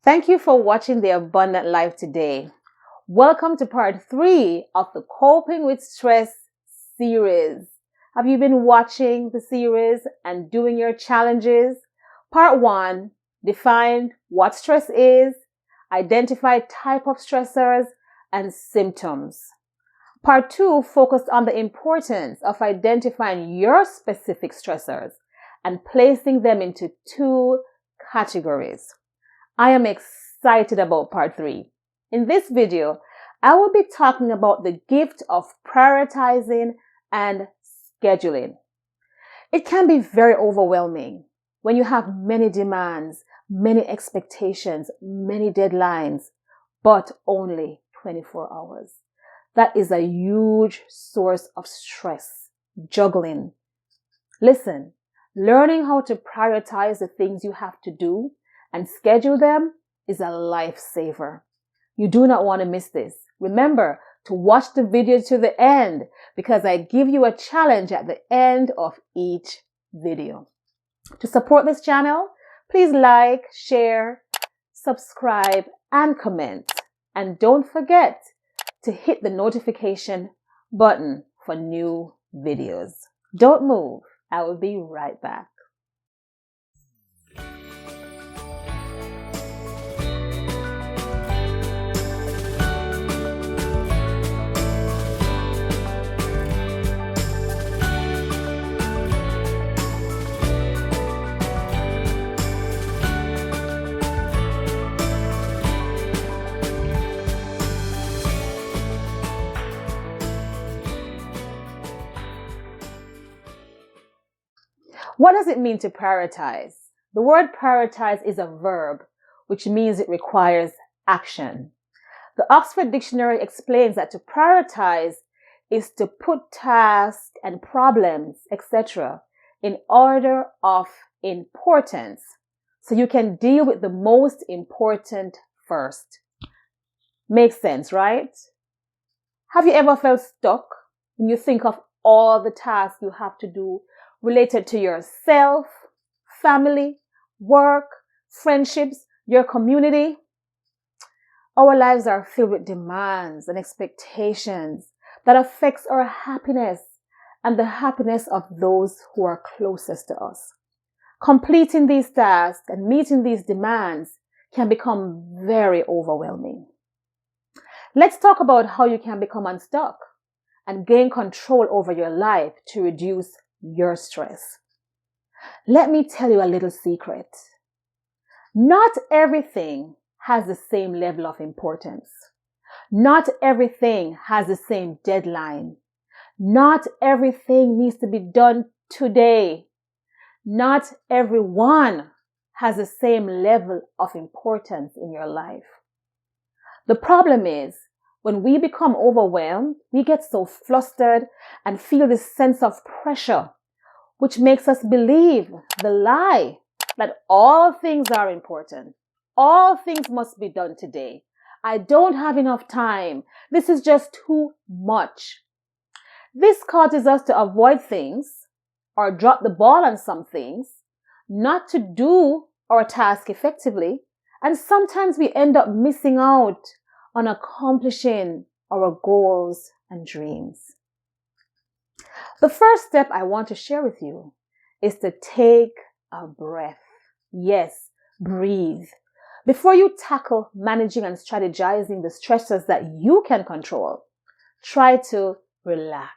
Thank you for watching The Abundant Life today. Welcome to part 3 of the Coping with Stress series. Have you been watching the series and doing your challenges? Part 1, define what stress is, identify type of stressors and symptoms. Part 2 focused on the importance of identifying your specific stressors and placing them into 2 categories. I am excited about part 3. In this video, I will be talking about the gift of prioritizing and scheduling. It can be very overwhelming when you have many demands, many expectations, many deadlines, but only 24 hours. That is a huge source of stress, juggling. Listen, learning how to prioritize the things you have to do and schedule them is a lifesaver. You do not want to miss this. Remember to watch the video to the end because I give you a challenge at the end of each video. To support this channel, please like, share, subscribe, and comment. And don't forget to hit the notification button for new videos. Don't move. I will be right back. What does it mean to prioritize? The word prioritize is a verb, which means it requires action. The Oxford Dictionary explains that to prioritize is to put tasks and problems, etc., in order of importance, so you can deal with the most important first. Makes sense, right? Have you ever felt stuck when you think of all the tasks you have to do related to yourself, family, work, friendships, your community? Our lives are filled with demands and expectations that affects our happiness and the happiness of those who are closest to us. Completing these tasks and meeting these demands can become very overwhelming. Let's talk about how you can become unstuck and gain control over your life to reduce your stress. Let me tell you a little secret. Not everything has the same level of importance. Not everything has the same deadline. Not everything needs to be done today. Not everyone has the same level of importance in your life. The problem is, when we become overwhelmed, we get so flustered and feel this sense of pressure, which makes us believe the lie that all things are important. All things must be done today. I don't have enough time. This is just too much. This causes us to avoid things or drop the ball on some things, not to do our task effectively, and sometimes we end up missing out on accomplishing our goals and dreams. The first step I want to share with you is to take a breath. Yes, breathe. Before you tackle managing and strategizing the stressors that you can control, try to relax.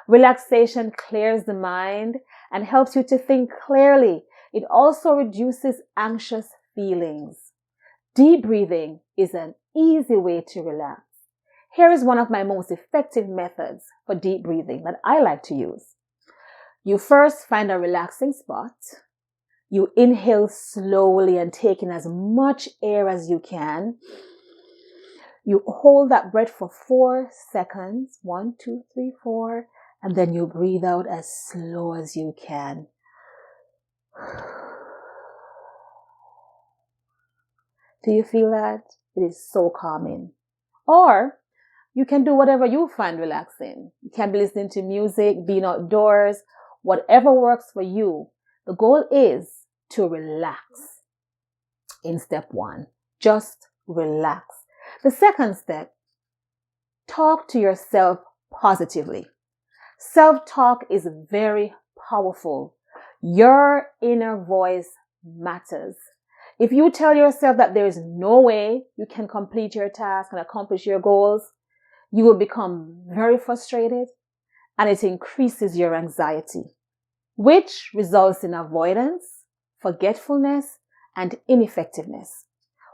Relaxation clears the mind and helps you to think clearly. It also reduces anxious feelings. Deep breathing is an easy way to relax. Here is one of my most effective methods for deep breathing that I like to use. You first find a relaxing spot. You inhale slowly and take in as much air as you can. You hold that breath for 4 seconds. 1, 2, 3, 4. And then you breathe out as slow as you can. Do you feel that? It is so calming. Or you can do whatever you find relaxing. You can be listening to music, being outdoors, whatever works for you. The goal is to relax. in step 1. Just relax. The second step, talk to yourself positively. Self-talk is very powerful. Your inner voice matters. If you tell yourself that there is no way you can complete your task and accomplish your goals, you will become very frustrated and it increases your anxiety, which results in avoidance, forgetfulness, and ineffectiveness,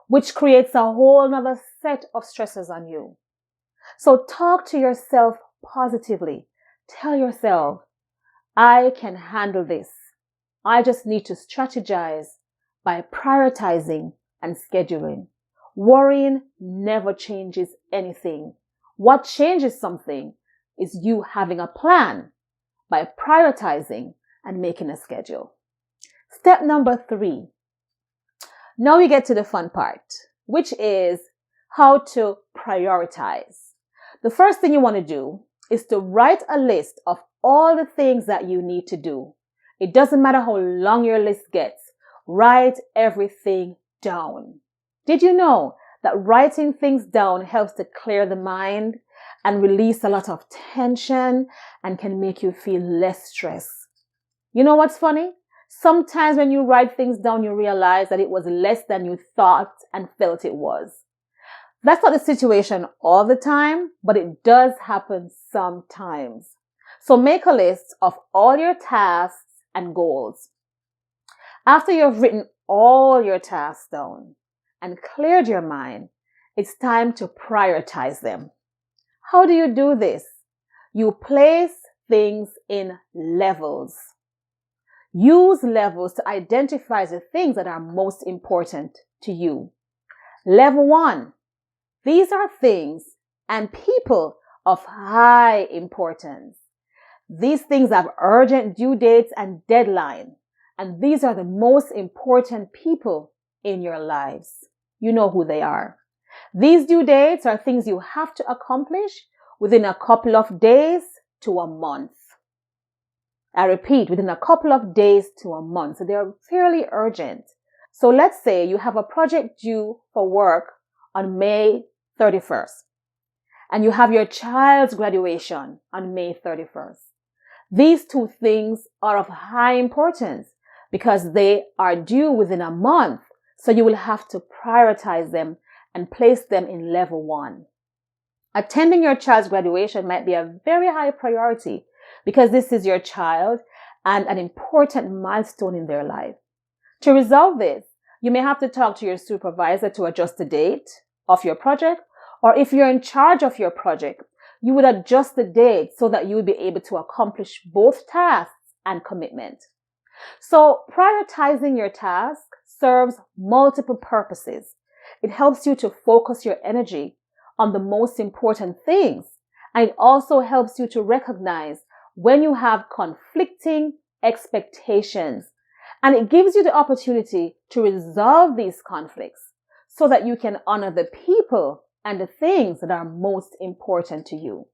which creates a whole other set of stresses on you. So talk to yourself positively. Tell yourself, I can handle this. I just need to strategize by prioritizing and scheduling. Worrying never changes anything. What changes something is you having a plan by prioritizing and making a schedule. Step number 3. Now we get to the fun part, which is how to prioritize. The first thing you want to do is to write a list of all the things that you need to do. It doesn't matter how long your list gets. Write everything down. Did you know that writing things down helps to clear the mind and release a lot of tension and can make you feel less stress? You know what's funny? Sometimes when you write things down, you realize that it was less than you thought and felt it was. That's not the situation all the time, but it does happen sometimes. So make a list of all your tasks and goals. After you've written all your tasks down and cleared your mind, it's time to prioritize them. How do you do this? You place things in levels. Use levels to identify the things that are most important to you. Level 1. These are things and people of high importance. These things have urgent due dates and deadline. And these are the most important people in your lives. You know who they are. These due dates are things you have to accomplish within a couple of days to a month. I repeat, within a couple of days to a month. So they're fairly urgent. So let's say you have a project due for work on May 31st. And you have your child's graduation on May 31st. These two things are of high importance because they are due within a month. So you will have to prioritize them and place them in level 1. Attending your child's graduation might be a very high priority because this is your child and an important milestone in their life. To resolve this, you may have to talk to your supervisor to adjust the date of your project, or if you're in charge of your project, you would adjust the date so that you will be able to accomplish both tasks and commitment. So prioritizing your task serves multiple purposes. It helps you to focus your energy on the most important things. And it also helps you to recognize when you have conflicting expectations. And it gives you the opportunity to resolve these conflicts so that you can honor the people and the things that are most important to you.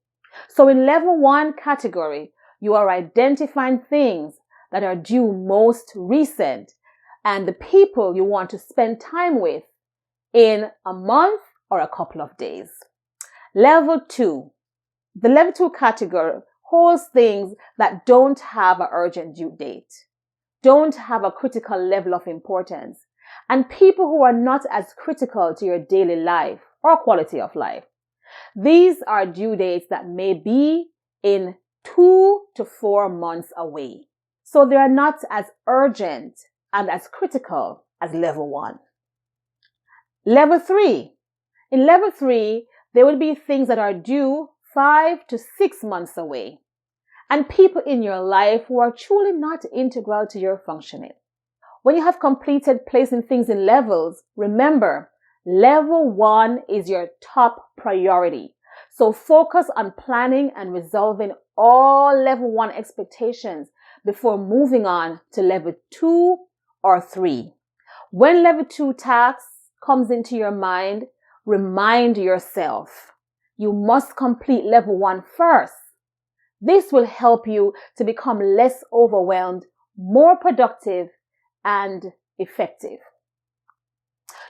So in level 1 category, you are identifying things that are due most recent and the people you want to spend time with in a month or a couple of days. Level 2. The level 2 category holds things that don't have an urgent due date, don't have a critical level of importance, and people who are not as critical to your daily life or quality of life. These are due dates that may be in 2 to 4 months away. So they are not as urgent and as critical as level 1. Level 3. In level 3, there will be things that are due 5 to 6 months away, and people in your life who are truly not integral to your functioning. When you have completed placing things in levels, remember, level 1 is your top priority. So focus on planning and resolving all level 1 expectations before moving on to level 2 or 3. When level 2 tasks comes into your mind, remind yourself, you must complete level 1 first. This will help you to become less overwhelmed, more productive, and effective.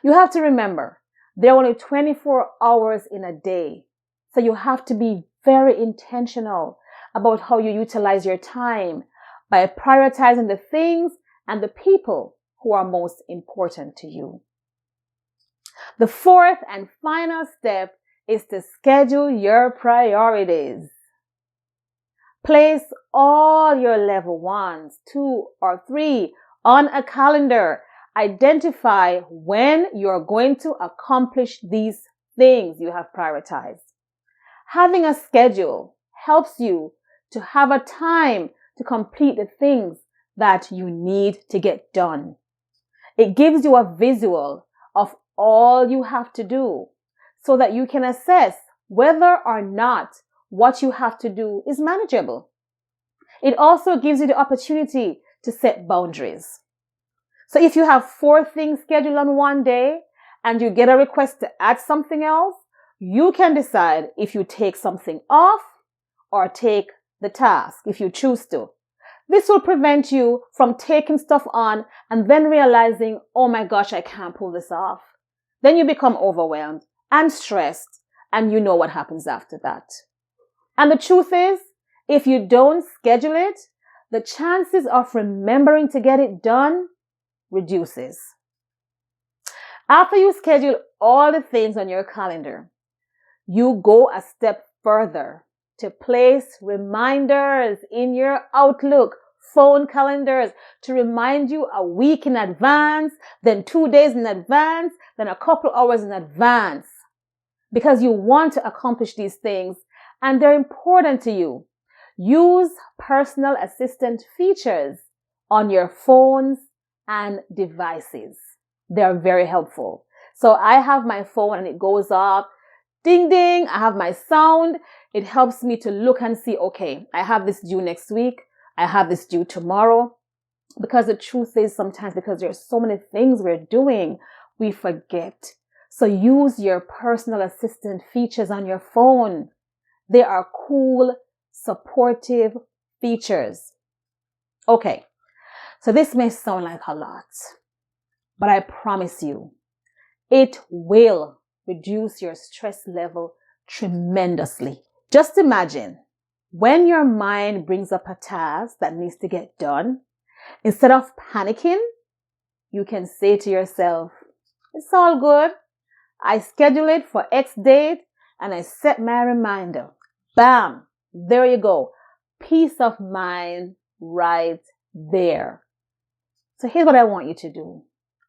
You have to remember, there are only 24 hours in a day. So you have to be very intentional about how you utilize your time by prioritizing the things and the people who are most important to you. The fourth and final step is to schedule your priorities. Place all your level 1s, 2, or 3 on a calendar. Identify when you're going to accomplish these things you have prioritized. Having a schedule helps you to have a time to complete the things that you need to get done. It gives you a visual of all you have to do so that you can assess whether or not what you have to do is manageable. It also gives you the opportunity to set boundaries. So if you have 4 things scheduled on one day and you get a request to add something else, you can decide if you take something off or take the task if you choose to. This will prevent you from taking stuff on and then realizing, oh my gosh, I can't pull this off. Then you become overwhelmed and stressed, and you know what happens after that. And the truth is, if you don't schedule it, the chances of remembering to get it done reduces. After you schedule all the things on your calendar, you go a step further to place reminders in your Outlook phone calendars to remind you a week in advance, then 2 days in advance, then a couple hours in advance, because you want to accomplish these things and they're important to you. Use personal assistant features on your phones and devices. They're very helpful. So I have my phone and it goes off, ding ding, I have my sound. It helps me to look and see, okay, I have this due next week. I have this due tomorrow. Because the truth is sometimes because there's so many things we're doing, we forget. So use your personal assistant features on your phone. They are cool, supportive features. Okay, so this may sound like a lot, but I promise you, it will reduce your stress level tremendously. Just imagine when your mind brings up a task that needs to get done, instead of panicking, you can say to yourself, it's all good. I schedule it for X date and I set my reminder. Bam! There you go. Peace of mind right there. So here's what I want you to do.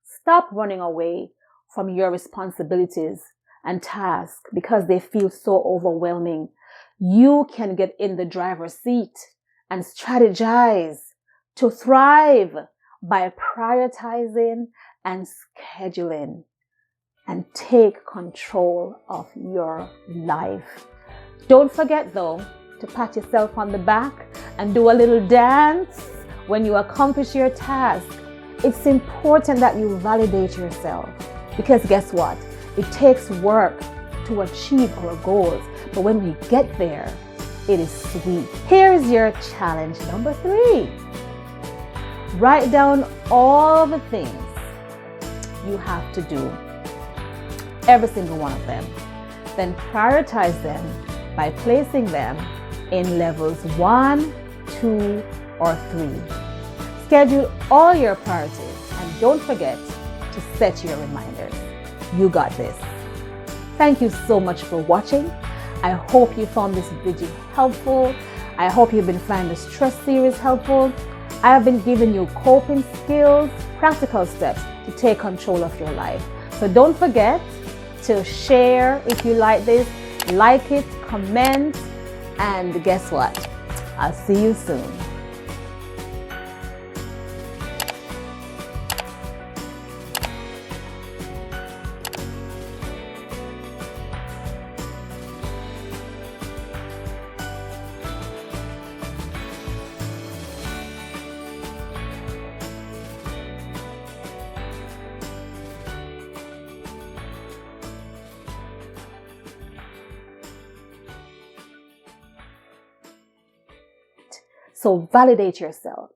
Stop running away from your responsibilities and tasks because they feel so overwhelming. You can get in the driver's seat and strategize to thrive by prioritizing and scheduling and take control of your life. Don't forget though to pat yourself on the back and do a little dance when you accomplish your task. It's important that you validate yourself because guess what? It takes work to achieve our goals, but when we get there, it is sweet. Here's your challenge number 3. Write down all the things you have to do, every single one of them. Then prioritize them by placing them in levels 1, 2, or 3. Schedule all your priorities and don't forget to set your reminders. You got this. Thank you so much for watching. I hope you found this video helpful. I hope you've been finding the stress series helpful. I have been giving you coping skills, practical steps to take control of your life. So don't forget to share if you like this, like it, comment, and guess what? I'll see you soon. So validate yourself.